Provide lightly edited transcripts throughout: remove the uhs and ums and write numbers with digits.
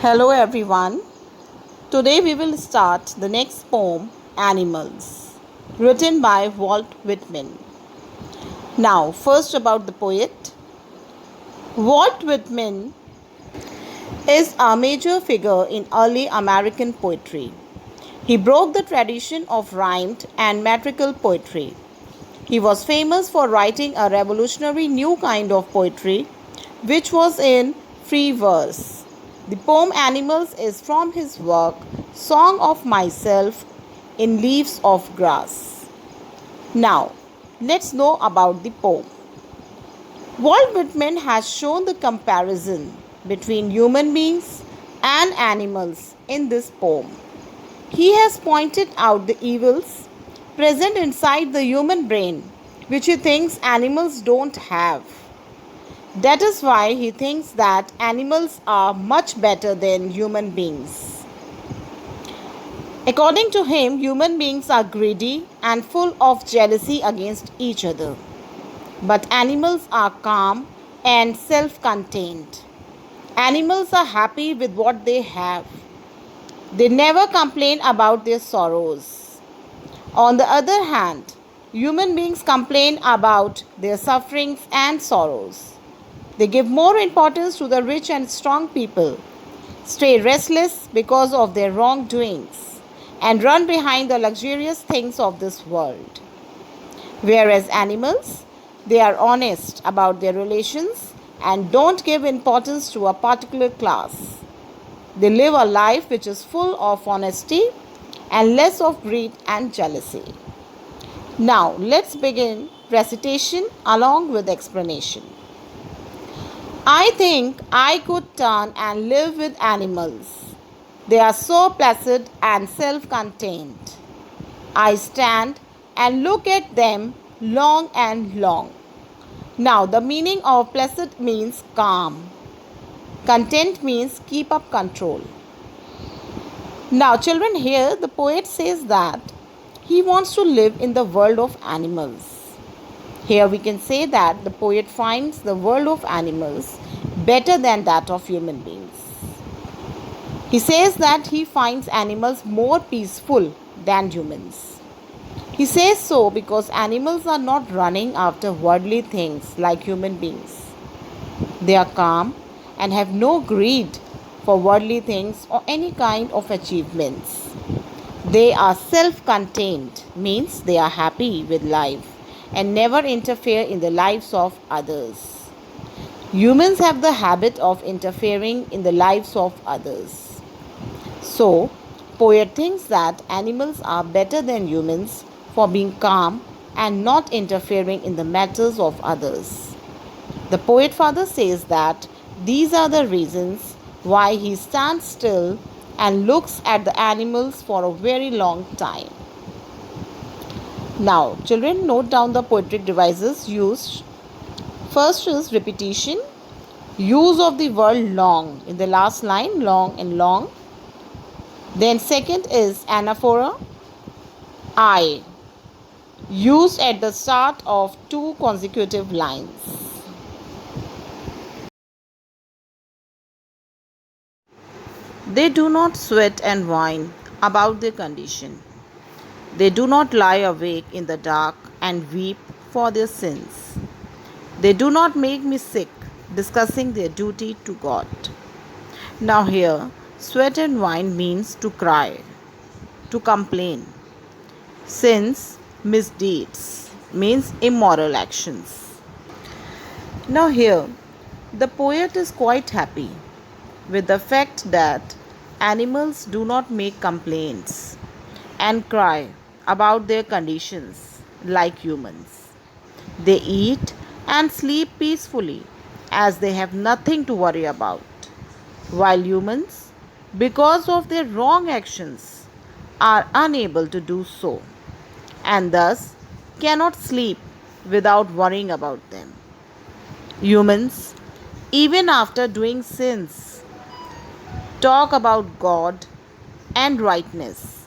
Hello everyone. Today we will start the next poem, Animals, written by Walt Whitman. Now, first about the poet. Walt Whitman is a major figure in early American poetry. He broke the tradition of rhymed and metrical poetry. He was famous for writing a revolutionary new kind of poetry, which was in free verse. The poem Animals is from his work Song of Myself in Leaves of Grass. Now, let's know about the poem. Walt Whitman has shown the comparison between human beings and animals in this poem. He has pointed out the evils present inside the human brain, which he thinks animals don't have. That is why he thinks that animals are much better than human beings. According to him, human beings are greedy and full of jealousy against each other. But animals are calm and self contained. Animals are happy with what they have. They never complain about their sorrows. On the other hand, human beings complain about their sufferings and sorrows. They give more importance to the rich and strong people, stay restless because of their wrongdoings, and run behind the luxurious things of this world. Whereas animals, they are honest about their relations and don't give importance to a particular class. They live a life which is full of honesty and less of greed and jealousy. Now, let's begin recitation along with explanation. I think I could turn and live with animals. They are so placid and self contained. I stand and look at them long and long. Now, the meaning of placid means calm. Content means keep up control. Now, children, here the poet says that he wants to live in the world of animals. Here we can say that the poet finds the world of animals better than that of human beings. He says that he finds animals more peaceful than humans. He says so because animals are not running after worldly things like human beings. They are calm and have no greed for worldly things or any kind of achievements. They are self contained, means they are happy with life and never interfere in the lives of others. Humans have the habit of interfering in the lives of others. So, poet thinks that animals are better than humans for being calm and not interfering in the matters of others. The poet father says that these are the reasons why he stands still and looks at the animals for a very long time. Now, children, note down the poetic devices used. First is repetition, use of the word long in the last line, long and long. Then, second is anaphora, I, used at the start of two consecutive lines. They do not sweat and whine about their condition. They do not lie awake in the dark and weep for their sins. They do not make me sick discussing their duty to God. Now, here, sweat and whine means to cry, to complain. Sins, misdeeds, means immoral actions. Now, here, the poet is quite happy with the fact that animals do not make complaints and cry about their conditions like humans. They eat and sleep peacefully as they have nothing to worry about, while humans, because of their wrong actions, are unable to do so and thus cannot sleep without worrying about them. Humans, even after doing sins, talk about God and rightness,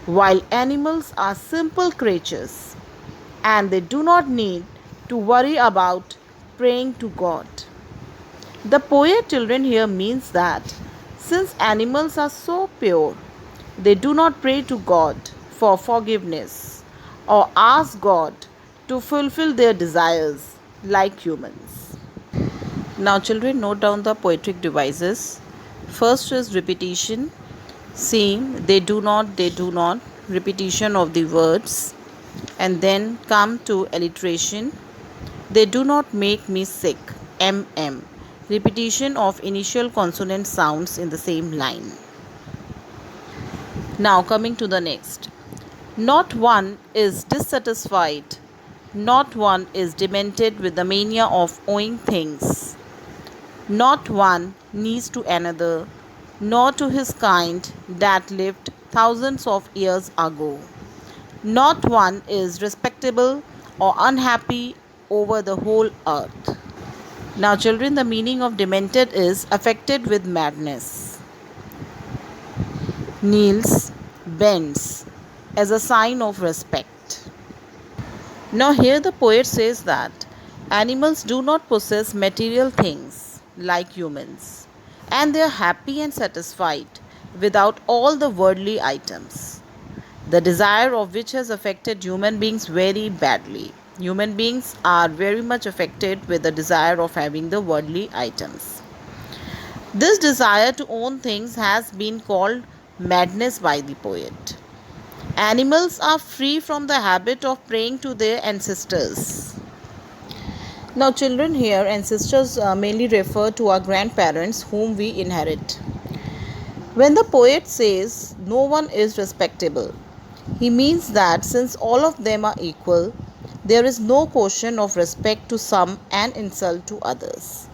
while animals are simple creatures and they do not need to worry about praying to God. The poet children here means that Since animals are so pure, they do not pray to God for forgiveness or ask God to fulfill their desires like humans. Now, children, note down the poetic devices. First is repetition. Same, they do not, repetition of the words. And then come to alliteration. They do not make me sick, mm, repetition of initial consonant sounds in the same line. Now, coming to the next. Not one is dissatisfied, not one is demented with the mania of owing things. Not one needs to another, nor to his kind that lived thousands of years ago. Not one is respectable or unhappy over the whole earth. Now, children, the meaning of demented is affected with madness. Kneels, bends as a sign of respect. Now, here the poet says that animals do not possess material things like humans, and they are happy and satisfied without all the worldly items, the desire of which has affected human beings very badly. Human beings are very much affected with the desire of having the worldly items. This desire to own things has been called madness by the poet. Animals are free from the habit of praying to their ancestors. Now, children, here ancestors mainly refer to our grandparents whom we inherit. When the poet says no one is respectable, he means that since all of them are equal, there is no question of respect to some and insult to others.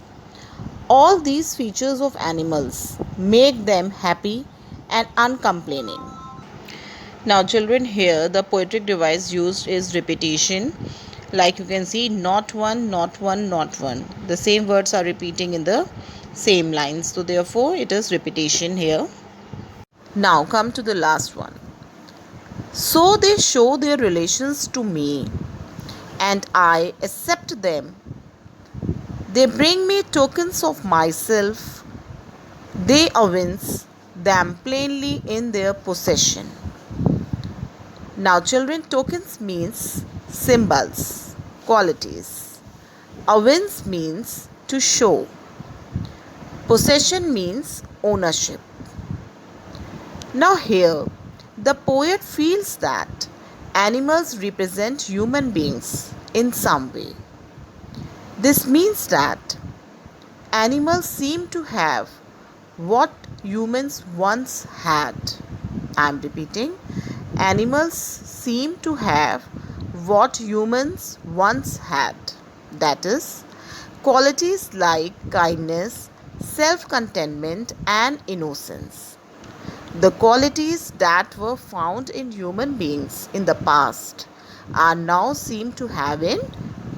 All these features of animals make them happy and uncomplaining. Now, children, here the poetic device used is repetition. Like you can see, not one, not one, not one. The same words are repeating in the same lines. So, therefore, it is repetition here. Now, come to the last one. So they show their relations to me, and I accept them. They bring me tokens of myself. They evince them plainly in their possession. Now, children, tokens means symbols, qualities. Evince means to show. Possession means ownership. Now, here, the poet feels that animals represent human beings in some way. This means that animals seem to have what humans once had. I am repeating. Animals seem to have what humans once had. That is, qualities like kindness, self-contentment, and innocence. The qualities that were found in human beings in the past are now seen to have in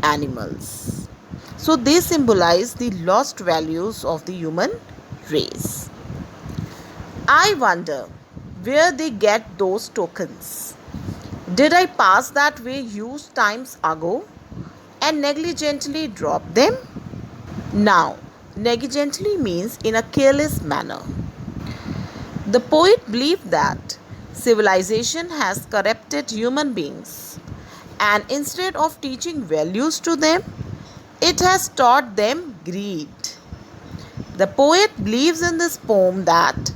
animals. So they symbolize the lost values of the human race. I wonder where they get those tokens. Did I pass that way huge times ago and negligently drop them? Now, negligently means in a careless manner. The poet believed that civilization has corrupted human beings, and instead of teaching values to them, it has taught them greed. The poet believes in this poem that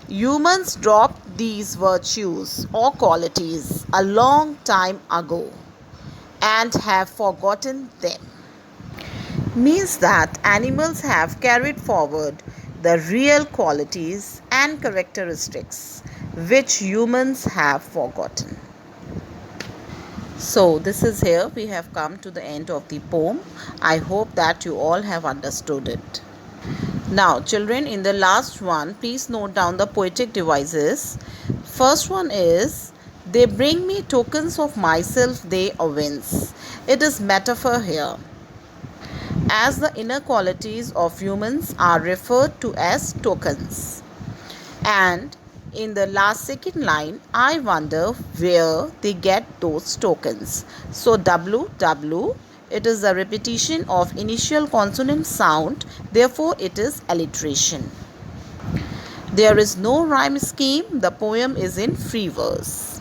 humans dropped these virtues or qualities a long time ago and have forgotten them. Means that animals have carried forward the real qualities and characteristics which humans have forgotten. So this is here we have come to the end of the poem. I hope that you all have understood it. Now, children, in the last one, please note down the poetic devices. First one is, they bring me tokens of myself, they evince. It is metaphor here, as the inner qualities of humans are referred to as tokens. And in the last second line, I wonder where they get those tokens. So WW, it is a repetition of initial consonant sound, therefore it is alliteration. There is no rhyme scheme. The poem is in free verse.